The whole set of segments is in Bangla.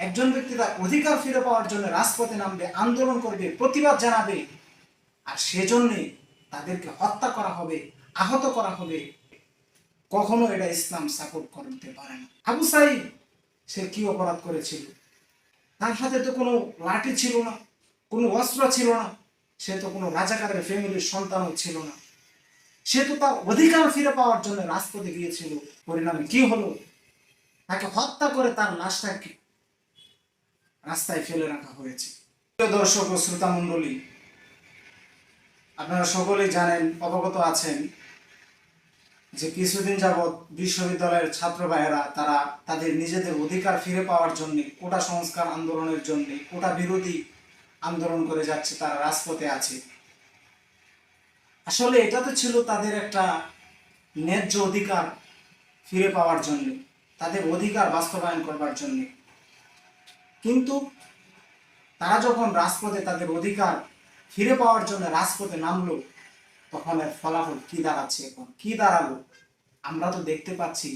একজন ব্যক্তি তার অধিকার ফিরে পাওয়ার জন্য রাজপথে নামবে, আন্দোলন করবে, প্রতিবাদ জানাবে, আর সেজন্যে তাদেরকে হত্যা করা হবে, আহত করা হবে, কখনো এটা ইসলাম সাপোর্ট করতে পারে না। আবু সাইদ সে কি অপরাধ করেছিল? তার সাথে তো কোনো লাঠি ছিল না, কোনো অস্ত্র ছিল না, সে তো কোনো রাজাকারের ফ্যামিলির সন্তানও ছিল না। সে তো তার অধিকার ফিরে পাওয়ার জন্য রাজপথে গিয়েছিল। পরিণামে কি হলো? তাকে হত্যা করে তার লাশটাকে রাস্তায় ফেলে রাখা হয়েছে। প্রিয় দর্শক ও শ্রোতা মণ্ডলী, আপনারা সকলেই জানেন, অবগত আছেন যে কিছুদিন যাবৎ বিশ্ববিদ্যালয়ের ছাত্র ভাইয়েরা তারা তাদের নিজেদের অধিকার ফিরে পাওয়ার জন্য, কোটা সংস্কার আন্দোলনের জন্য, কোটা বিরোধী আন্দোলন করে যাচ্ছে, তারা রাজপথে আছে। আসলে এটা তো ছিল তাদের একটা ন্যায্য অধিকার ফিরে পাওয়ার জন্য, তাদের অধিকার বাস্তবায়ন করবার জন্য। কিন্তু তারা যখন রাজপথে তাদের অধিকার ফিরে পাওয়ার জন্য রাজপথে নামলো, তখন এর ফলাফল কি দাঁড়াচ্ছে? এখন কি দাঁড়ালো আমরা তো দেখতে পাচ্ছি।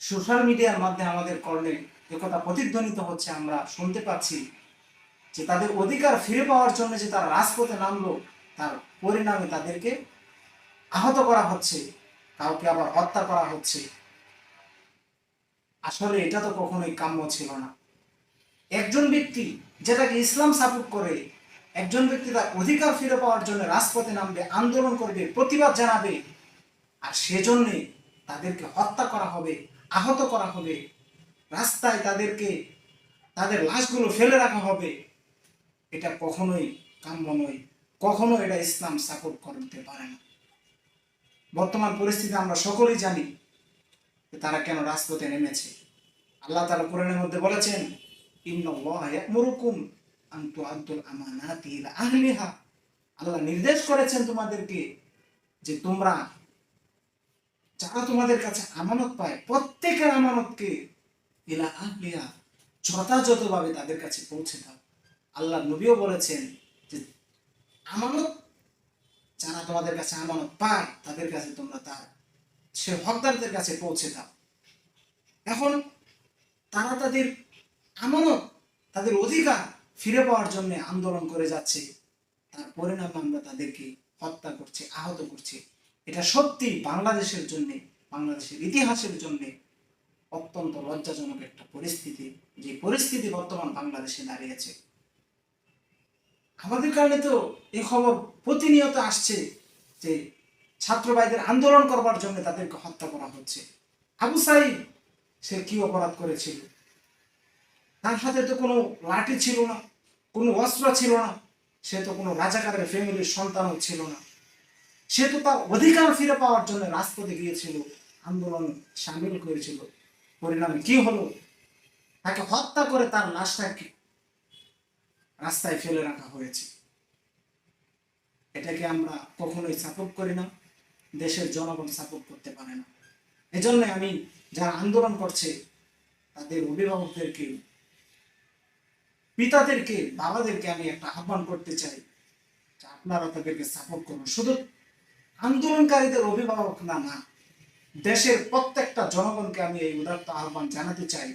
সোশ্যাল মিডিয়ার মাধ্যমে আমাদের কর্ণে একথা প্রতিধ্বনিত হচ্ছে, আমরা শুনতে পাচ্ছি যে তাদের অধিকার ফিরে পাওয়ার জন্য যে তারা রাজপথে নামলো, তার পরিণামে তাদেরকে আহত করা হচ্ছে, কাউকে আবার হত্যা করা হচ্ছে। আসলে এটা তো কখনোই কাম্য ছিল না। একজন ব্যক্তি যেটাকে ইসলাম সাপোর্ট করে, একজন ব্যক্তি তার অধিকার ফিরে পাওয়ার জন্য রাজপথে নামবে, আন্দোলন করবে, প্রতিবাদ জানাবে, আর সেজন্যে তাদেরকে হত্যা করা হবে, আহত করা হবে, রাস্তায় তাদেরকে তাদের লাশগুলো ফেলে রাখা হবে, এটা কখনোই কাম্য নয়, কখনো এটা ইসলাম সাপোর্ট করতে পারে না। বর্তমান পরিস্থিতি আমরা সকলেই জানি তারা কেন রাজপথে নেমেছে। আল্লাহ তাআলা কোরআনের মধ্যে বলেছেন, ইন্নাল্লাহা ইয়া'মুরুকুম আন তু'আদ্দুল আমানাতি ইলা আহলিহা। আল্লাহ নির্দেশ করেছেন তোমাদেরকে যে তোমরা যারা তোমাদের কাছে আমানত পায়, প্রত্যেকের আমানতকে ইলা আহলিহা যথাযথভাবে তাদের কাছে পৌঁছে দাও। আল্লাহ নবীও বলেছেন যে আমানত যারা তোমাদের কাছে আমানত পায়, তাদের কাছে তোমরা তার সে হকদারদের কাছে পৌঁছে দাও। এখন তারা তাদের আমানত, তাদের অধিকার ফিরে পাওয়ার জন্য আন্দোলন করে যাচ্ছে, তার পরিণামে আমরা তাদেরকে হত্যা করছি, আহত করছি। এটা সত্যি বাংলাদেশের জন্য, বাংলাদেশের ইতিহাসের জন্য অত্যন্ত লজ্জাজনক একটা পরিস্থিতি, যে পরিস্থিতি বর্তমান বাংলাদেশে দাঁড়িয়েছে। আমাদের কারণে তো এই খবর প্রতিনিয়ত আসছে যে ছাত্র ভাইদের আন্দোলন করবার জন্য তাদেরকে হত্যা করা হচ্ছে। আবু সাইদ সে কি অপরাধ করেছিল? তার সাথে তো কোনো লাঠি ছিল না, কোনো অস্ত্র ছিল না, সে তো কোনো রাজাকারের ফ্যামিলির সন্তানও ছিল না। সে তো তার অধিকার ফিরে পাওয়ার জন্য রাজপথে গিয়েছিল, আন্দোলন সামিল করেছিল। পরিণামে কি হলো? তাকে হত্যা করে তার লাশটাকে রাস্তায় ফেলে রাখা হয়েছে। এটাকে আমরা কখনোই সাপোর্ট করি না, দেশের জনগণ সাপোর্ট করতে পারে না। এজন্য আমি যারা আন্দোলন করছে তাদের অভিভাবকদেরকে, পিতাদেরকে, বাবাদেরকে আমি একটা আহ্বান করতে চাই যে আপনারা তাদেরকে সাপোর্ট করুন। শুধু আন্দোলনকারীদের অভিভাবক না, দেশের প্রত্যেকটা জনগণকে আমি এই উদাত্ত আহ্বান জানাতে চাই,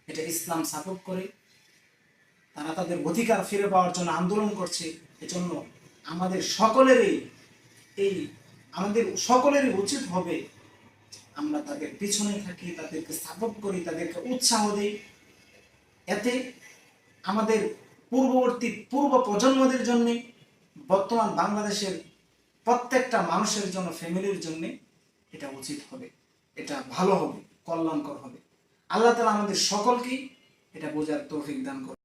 এটা ইসলাম সাপোর্ট করে, তারা তাদের অধিকার ফিরে পাওয়ার জন্য আন্দোলন করছে। এজন্য আমাদের সকলেরই উচিত হবে আমরা তাদের পিছনে থাকি, তাদেরকে সাপোর্ট করি, তাদেরকে উৎসাহ দিই। এতে আমাদের পূর্ব প্রজন্মদের জন্য, বর্তমান বাংলাদেশের প্রত্যেকটা মানুষের জন্য, ফ্যামিলির জন্য এটা উচিত হবে, এটা ভালো হবে, কল্যাণকর হবে। আল্লাহ তাআলা আমাদের সকলকেই এটা বোঝার তৌফিক দান করুন।